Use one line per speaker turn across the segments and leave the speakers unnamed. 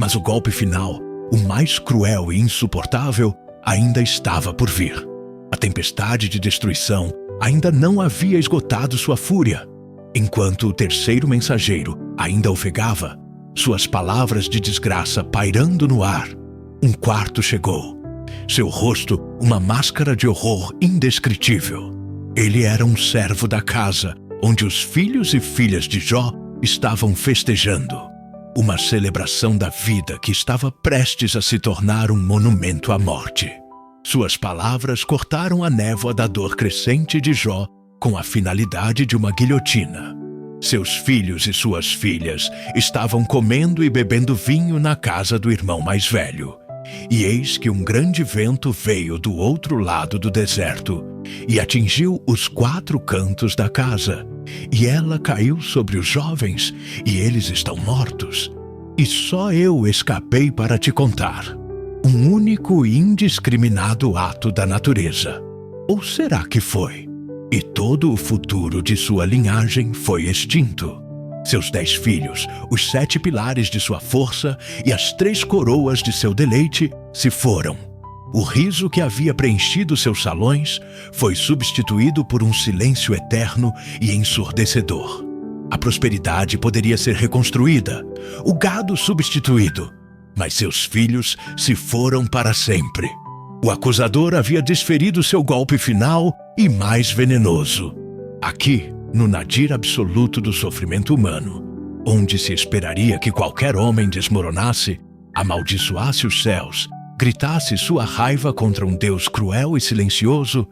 Mas o golpe final, o mais cruel e insuportável, ainda estava por vir. A tempestade de destruição ainda não havia esgotado sua fúria. Enquanto o terceiro mensageiro ainda ofegava, suas palavras de desgraça pairando no ar, um quarto chegou. Seu rosto, uma máscara de horror indescritível. Ele era um servo da casa, onde os filhos e filhas de Jó estavam festejando. Uma celebração da vida que estava prestes a se tornar um monumento à morte. Suas palavras cortaram a névoa da dor crescente de Jó com a finalidade de uma guilhotina. Seus filhos e suas filhas estavam comendo e bebendo vinho na casa do irmão mais velho. E eis que um grande vento veio do outro lado do deserto e atingiu os 4 cantos da casa. E ela caiu sobre os jovens, e eles estão mortos. E só eu escapei para te contar. Um único e indiscriminado ato da natureza. Ou será que foi? E todo o futuro de sua linhagem foi extinto. Seus 10 filhos, os 7 pilares de sua força e as 3 coroas de seu deleite se foram. O riso que havia preenchido seus salões foi substituído por um silêncio eterno e ensurdecedor. A prosperidade poderia ser reconstruída, o gado substituído, mas seus filhos se foram para sempre. O acusador havia desferido seu golpe final e mais venenoso. Aqui, no nadir absoluto do sofrimento humano, onde se esperaria que qualquer homem desmoronasse, amaldiçoasse os céus, gritasse sua raiva contra um Deus cruel e silencioso,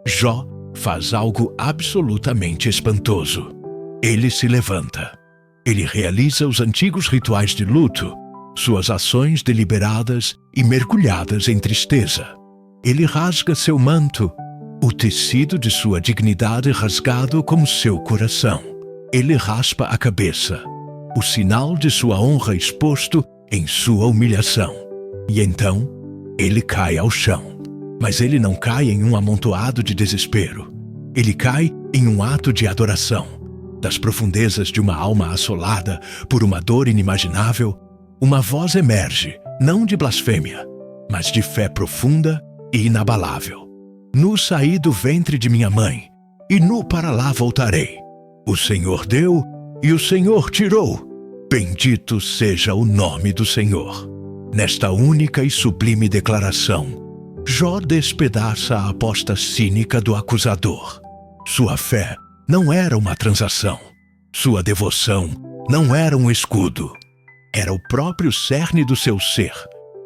Jó faz algo absolutamente espantoso. Ele se levanta. Ele realiza os antigos rituais de luto, suas ações deliberadas e mergulhadas em tristeza. Ele rasga seu manto, o tecido de sua dignidade rasgado como seu coração. Ele raspa a cabeça, o sinal de sua honra exposto em sua humilhação. E então, ele cai ao chão. Mas ele não cai em um amontoado de desespero. Ele cai em um ato de adoração. Das profundezas de uma alma assolada por uma dor inimaginável, uma voz emerge, não de blasfêmia, mas de fé profunda e inabalável. Nu saí do ventre de minha mãe, e nu para lá voltarei. O Senhor deu, e o Senhor tirou. Bendito seja o nome do Senhor. Nesta única e sublime declaração, Jó despedaça a aposta cínica do acusador. Sua fé não era uma transação. Sua devoção não era um escudo. Era o próprio cerne do seu ser,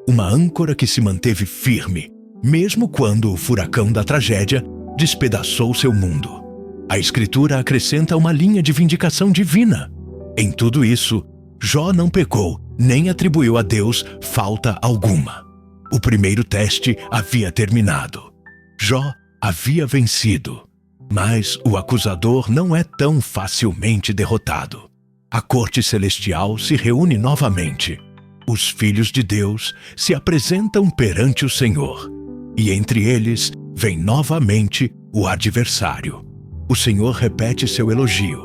uma âncora que se manteve firme, mesmo quando o furacão da tragédia despedaçou seu mundo. A Escritura acrescenta uma linha de vindicação divina. Em tudo isso, Jó não pecou, nem atribuiu a Deus falta alguma. O primeiro teste havia terminado. Jó havia vencido. Mas o acusador não é tão facilmente derrotado. A corte celestial se reúne novamente. Os filhos de Deus se apresentam perante o Senhor. E entre eles vem novamente o adversário. O Senhor repete seu elogio,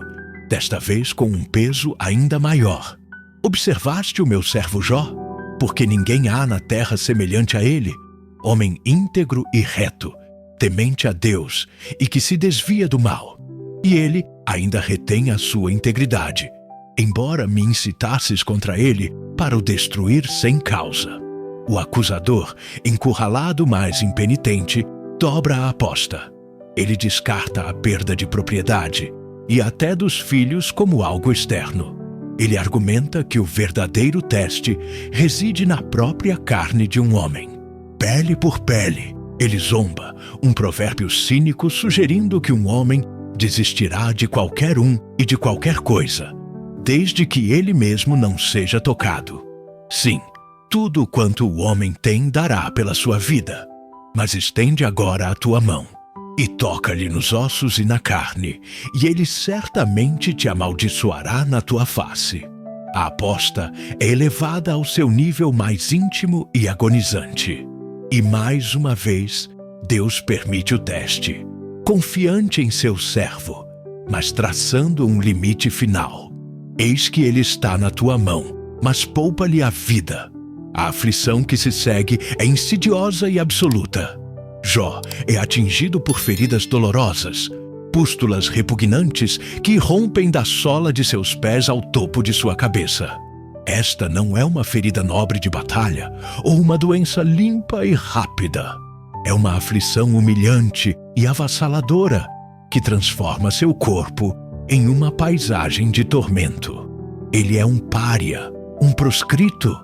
desta vez com um peso ainda maior. Observaste o meu servo Jó? Porque ninguém há na terra semelhante a ele, homem íntegro e reto, temente a Deus e que se desvia do mal. E ele ainda retém a sua integridade, embora me incitasses contra ele para o destruir sem causa. O acusador, encurralado mais impenitente, dobra a aposta. Ele descarta a perda de propriedade e até dos filhos como algo externo. Ele argumenta que o verdadeiro teste reside na própria carne de um homem. Pele por pele, ele zomba, um provérbio cínico sugerindo que um homem desistirá de qualquer um e de qualquer coisa, desde que ele mesmo não seja tocado. Sim, tudo quanto o homem tem dará pela sua vida, mas estende agora a tua mão e toca-lhe nos ossos e na carne, e ele certamente te amaldiçoará na tua face. A aposta é elevada ao seu nível mais íntimo e agonizante. E mais uma vez, Deus permite o teste, confiante em seu servo, mas traçando um limite final. Eis que ele está na tua mão, mas poupa-lhe a vida. A aflição que se segue é insidiosa e absoluta. Jó é atingido por feridas dolorosas, pústulas repugnantes que rompem da sola de seus pés ao topo de sua cabeça. Esta não é uma ferida nobre de batalha ou uma doença limpa e rápida. É uma aflição humilhante e avassaladora que transforma seu corpo em uma paisagem de tormento. Ele é um pária, um proscrito.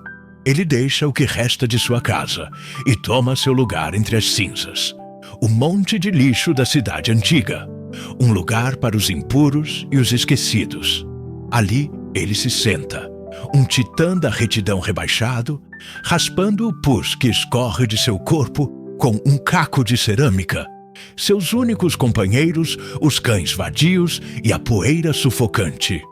Ele deixa o que resta de sua casa e toma seu lugar entre as cinzas, o monte de lixo da cidade antiga, um lugar para os impuros e os esquecidos. Ali ele se senta, um titã da retidão rebaixado, raspando o pus que escorre de seu corpo com um caco de cerâmica. Seus únicos companheiros, os cães vadios e a poeira sufocante.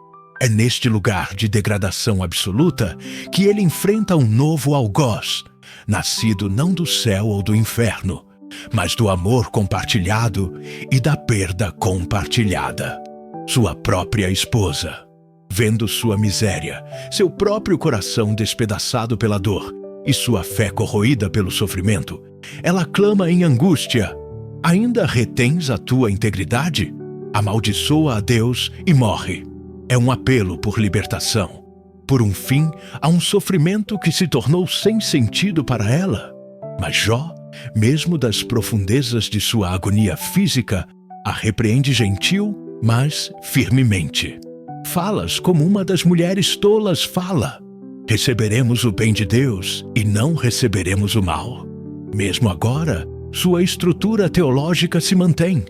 É neste lugar de degradação absoluta que ele enfrenta um novo algoz, nascido não do céu ou do inferno, mas do amor compartilhado e da perda compartilhada. Sua própria esposa. Vendo sua miséria, seu próprio coração despedaçado pela dor e sua fé corroída pelo sofrimento, ela clama em angústia: ainda retens a tua integridade? Amaldiçoa a Deus e morre. É um apelo por libertação, por um fim a um sofrimento que se tornou sem sentido para ela. Mas Jó, mesmo das profundezas de sua agonia física, a repreende gentil, mas firmemente. Falas como uma das mulheres tolas fala. Receberemos o bem de Deus e não receberemos o mal. Mesmo agora, sua estrutura teológica se mantém.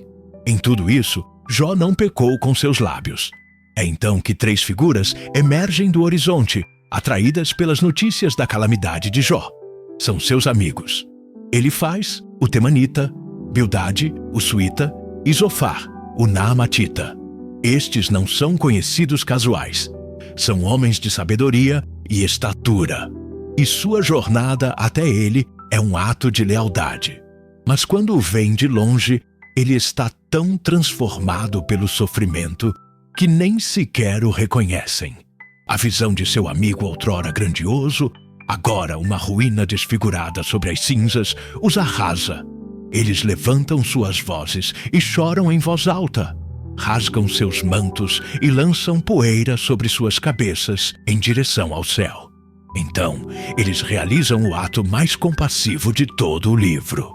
Em tudo isso, Jó não pecou com seus lábios. É então que 3 figuras emergem do horizonte, atraídas pelas notícias da calamidade de Jó. São seus amigos: Elifaz, o Temanita, Bildade, o Suíta, e Zofar, o Naamatita. Estes não são conhecidos casuais. São homens de sabedoria e estatura. E sua jornada até ele é um ato de lealdade. Mas quando o vem de longe, ele está tão transformado pelo sofrimento que nem sequer o reconhecem. A visão de seu amigo outrora grandioso, agora uma ruína desfigurada sobre as cinzas, os arrasa. Eles levantam suas vozes e choram em voz alta. Rasgam seus mantos e lançam poeira sobre suas cabeças em direção ao céu. Então, eles realizam o ato mais compassivo de todo o livro.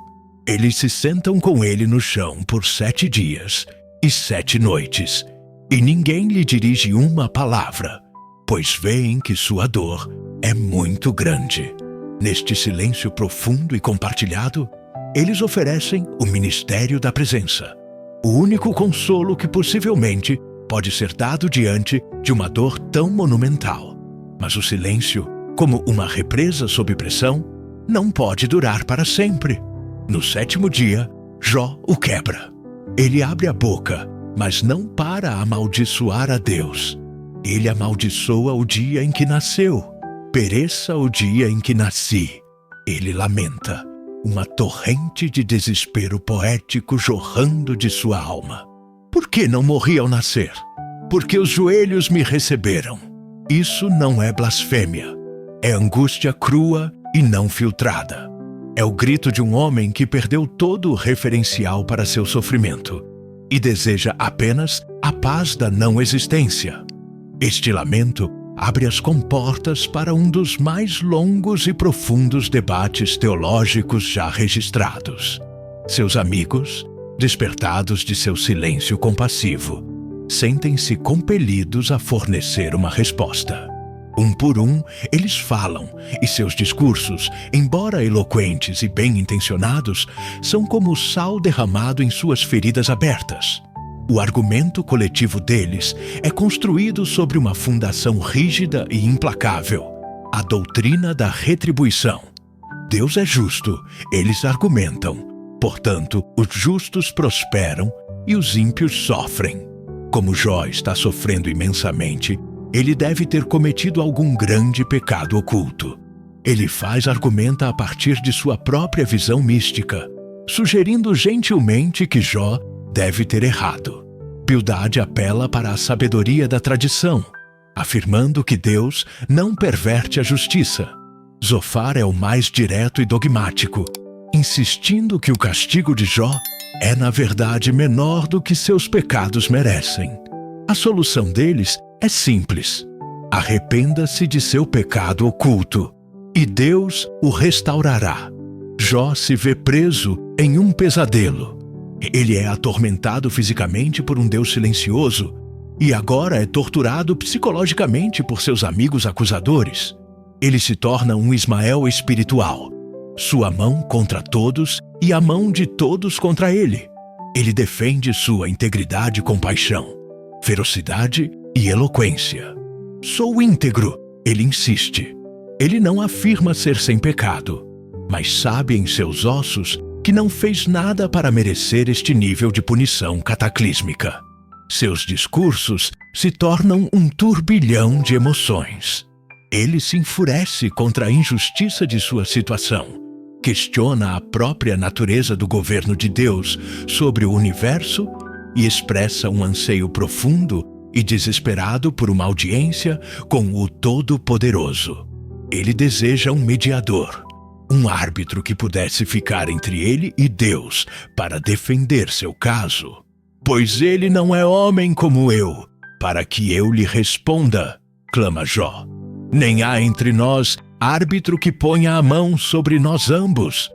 Eles se sentam com ele no chão por 7 dias e 7 noites, e ninguém lhe dirige uma palavra, pois veem que sua dor é muito grande. Neste silêncio profundo e compartilhado, eles oferecem o ministério da presença, o único consolo que possivelmente pode ser dado diante de uma dor tão monumental. Mas o silêncio, como uma represa sob pressão, não pode durar para sempre. No 7º dia, Jó o quebra. Ele abre a boca, mas não para amaldiçoar a Deus. Ele amaldiçoa o dia em que nasceu. Pereça o dia em que nasci. Ele lamenta, uma torrente de desespero poético jorrando de sua alma. Por que não morri ao nascer? Porque os joelhos me receberam. Isso não é blasfêmia. É angústia crua e não filtrada. É o grito de um homem que perdeu todo o referencial para seu sofrimento e deseja apenas a paz da não existência. Este lamento abre as comportas para um dos mais longos e profundos debates teológicos já registrados. Seus amigos, despertados de seu silêncio compassivo, sentem-se compelidos a fornecer uma resposta. Um por um, eles falam, e seus discursos, embora eloquentes e bem-intencionados, são como o sal derramado em suas feridas abertas. O argumento coletivo deles é construído sobre uma fundação rígida e implacável: a doutrina da retribuição. Deus é justo, eles argumentam. Portanto, os justos prosperam e os ímpios sofrem. Como Jó está sofrendo imensamente, ele deve ter cometido algum grande pecado oculto. Elifaz argumenta a partir de sua própria visão mística, sugerindo gentilmente que Jó deve ter errado. Bildade apela para a sabedoria da tradição. afirmando que Deus não perverte a justiça. Zofar é o mais direto e dogmático, insistindo que o castigo de Jó é, na verdade, menor do que seus pecados merecem. A solução deles é simples: arrependa-se de seu pecado oculto, e Deus o restaurará. Jó se vê preso em um pesadelo. Ele é atormentado fisicamente por um Deus silencioso e agora é torturado psicologicamente por seus amigos acusadores. Ele se torna um Ismael espiritual, sua mão contra todos e a mão de todos contra ele. Ele defende sua integridade com paixão, ferocidade e eloquência. Sou íntegro, ele insiste. Ele não afirma ser sem pecado, mas sabe em seus ossos que não fez nada para merecer este nível de punição cataclísmica. Seus discursos se tornam um turbilhão de emoções. Ele se enfurece contra a injustiça de sua situação, questiona a própria natureza do governo de Deus sobre o universo e expressa um anseio profundo e desesperado por uma audiência com o Todo-Poderoso. Ele deseja um mediador, um árbitro que pudesse ficar entre ele e Deus para defender seu caso. Pois ele não é homem como eu, para que eu lhe responda, clama Jó. Nem há entre nós árbitro que ponha a mão sobre nós ambos.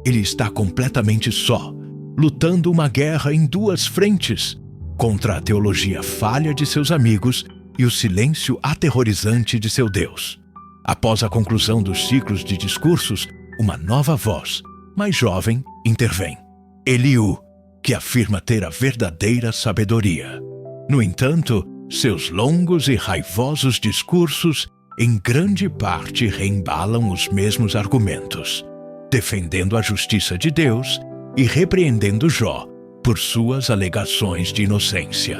Ele está completamente só, lutando uma guerra em duas frentes, contra a teologia falha de seus amigos e o silêncio aterrorizante de seu Deus. Após a conclusão dos ciclos de discursos, uma nova voz, mais jovem, intervém. Eliú, que afirma ter a verdadeira sabedoria. No entanto, seus longos e raivosos discursos em grande parte reembalam os mesmos argumentos, defendendo a justiça de Deus e repreendendo Jó por suas alegações de inocência.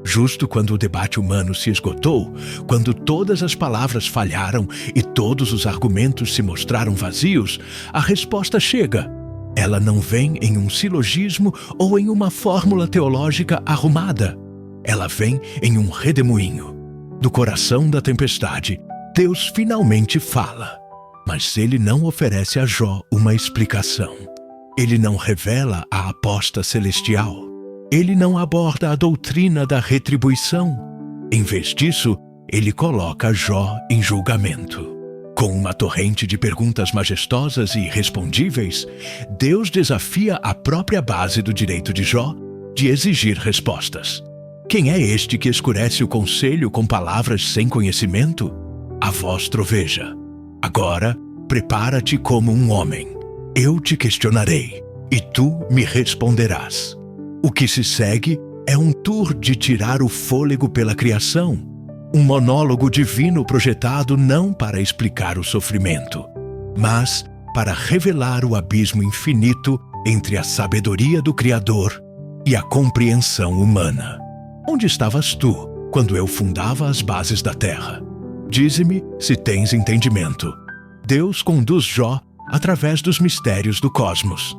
Justo quando o debate humano se esgotou, quando todas as palavras falharam e todos os argumentos se mostraram vazios, a resposta chega. Ela não vem em um silogismo ou em uma fórmula teológica arrumada. Ela vem em um redemoinho. Do coração da tempestade, Deus finalmente fala. Mas ele não oferece a Jó uma explicação. Ele não revela a aposta celestial. Ele não aborda a doutrina da retribuição. Em vez disso, ele coloca Jó em julgamento. Com uma torrente de perguntas majestosas e irrespondíveis, Deus desafia a própria base do direito de Jó de exigir respostas. Quem é este que escurece o conselho com palavras sem conhecimento? A voz troveja. Agora, prepara-te como um homem. Eu te questionarei, e tu me responderás. O que se segue é um tour de tirar o fôlego pela criação, um monólogo divino projetado não para explicar o sofrimento, mas para revelar o abismo infinito entre a sabedoria do Criador e a compreensão humana. Onde estavas tu quando eu fundava as bases da terra? Dize-me se tens entendimento. Deus conduz Jó através dos mistérios do cosmos.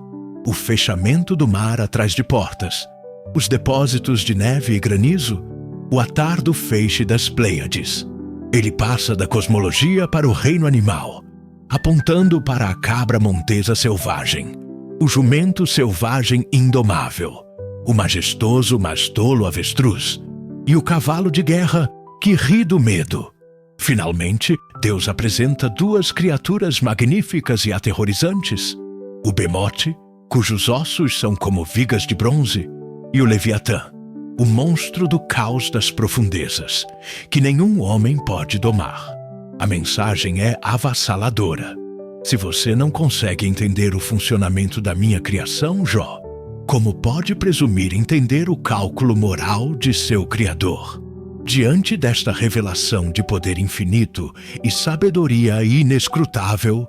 O fechamento do mar atrás de portas, os depósitos de neve e granizo, o atar do feixe das Pleiades. Ele passa da cosmologia para o reino animal, apontando para a cabra montesa selvagem, o jumento selvagem indomável, o majestoso mas tolo avestruz e o cavalo de guerra que ri do medo. Finalmente, Deus apresenta duas criaturas magníficas e aterrorizantes: o Bemote, cujos ossos são como vigas de bronze, e o Leviatã, o monstro do caos das profundezas, que nenhum homem pode domar. A mensagem é avassaladora. Se você não consegue entender o funcionamento da minha criação, Jó, como pode presumir entender o cálculo moral de seu Criador? Diante desta revelação de poder infinito e sabedoria inescrutável,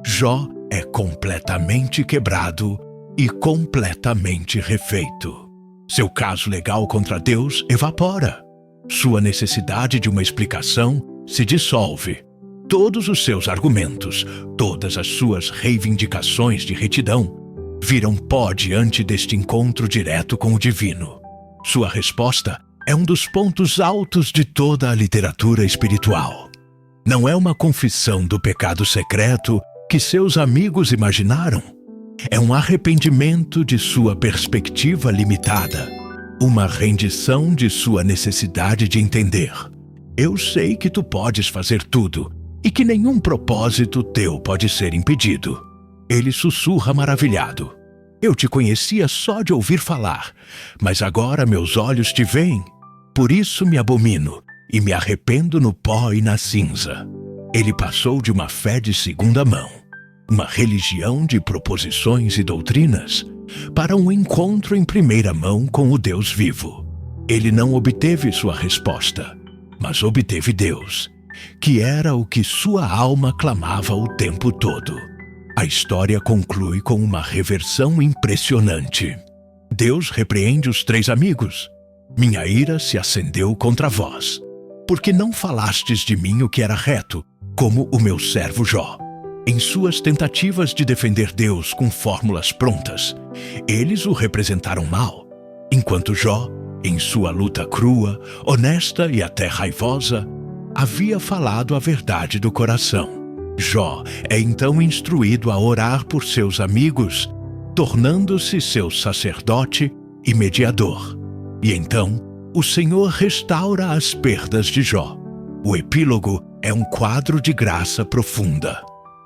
Jó é completamente quebrado e completamente refeito. Seu caso legal contra Deus evapora. Sua necessidade de uma explicação se dissolve. Todos os seus argumentos, todas as suas reivindicações de retidão, viram pó diante deste encontro direto com o divino. Sua resposta é um dos pontos altos de toda a literatura espiritual. Não é uma confissão do pecado secreto que seus amigos imaginaram. É um arrependimento de sua perspectiva limitada, uma rendição de sua necessidade de entender. Eu sei que tu podes fazer tudo e que nenhum propósito teu pode ser impedido. Ele sussurra maravilhado. Eu te conhecia só de ouvir falar, mas agora meus olhos te veem. Por isso me abomino e me arrependo no pó e na cinza. Ele passou de uma fé de segunda mão, uma religião de proposições e doutrinas, para um encontro em primeira mão com o Deus vivo. Ele não obteve sua resposta, mas obteve Deus, que era o que sua alma clamava o tempo todo. A história conclui com uma reversão impressionante. Deus repreende os 3 amigos. Minha ira se acendeu contra vós, porque não falastes de mim o que era reto, como o meu servo Jó. Em suas tentativas de defender Deus com fórmulas prontas, eles o representaram mal, enquanto Jó, em sua luta crua, honesta e até raivosa, havia falado a verdade do coração. Jó é então instruído a orar por seus amigos, tornando-se seu sacerdote e mediador. E então, o Senhor restaura as perdas de Jó. O epílogo é um quadro de graça profunda.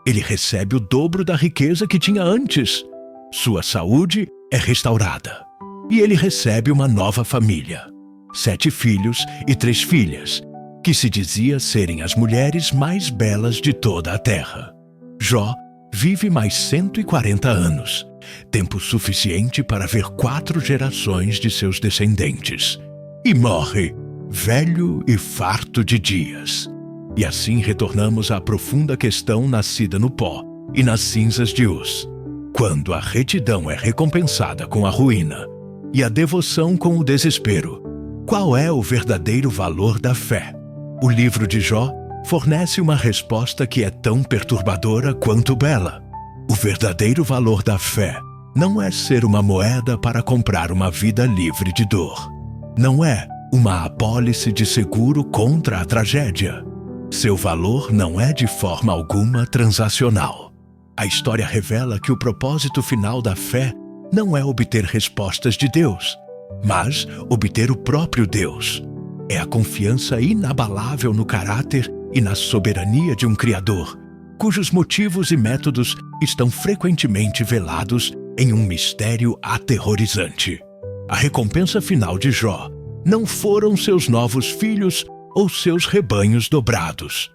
Ele recebe o dobro da riqueza que tinha antes. Sua saúde é restaurada. E ele recebe uma nova família. 7 filhos e 3 filhas, que se dizia serem as mulheres mais belas de toda a terra. Jó vive mais 140 anos, tempo suficiente para ver 4 gerações de seus descendentes. E morre, velho e farto de dias. E assim retornamos à profunda questão nascida no pó e nas cinzas de Uz. Quando a retidão é recompensada com a ruína e a devoção com o desespero, qual é o verdadeiro valor da fé? O livro de Jó fornece uma resposta que é tão perturbadora quanto bela. O verdadeiro valor da fé não é ser uma moeda para comprar uma vida livre de dor. Não é uma apólice de seguro contra a tragédia. Seu valor não é de forma alguma transacional. A história revela que o propósito final da fé não é obter respostas de Deus, mas obter o próprio Deus. É a confiança inabalável no caráter e na soberania de um Criador, cujos motivos e métodos estão frequentemente velados em um mistério aterrorizante. A recompensa final de Jó não foram seus novos filhos ou seus rebanhos dobrados.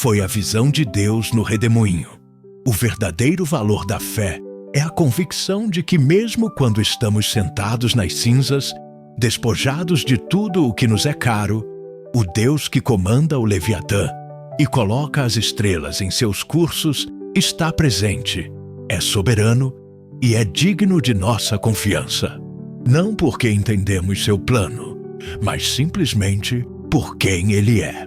Foi a visão de Deus no redemoinho. O verdadeiro valor da fé é a convicção de que mesmo quando estamos sentados nas cinzas, despojados de tudo o que nos é caro, o Deus que comanda o Leviatã e coloca as estrelas em seus cursos está presente, é soberano e é digno de nossa confiança. Não porque entendemos seu plano, mas simplesmente por quem ele é.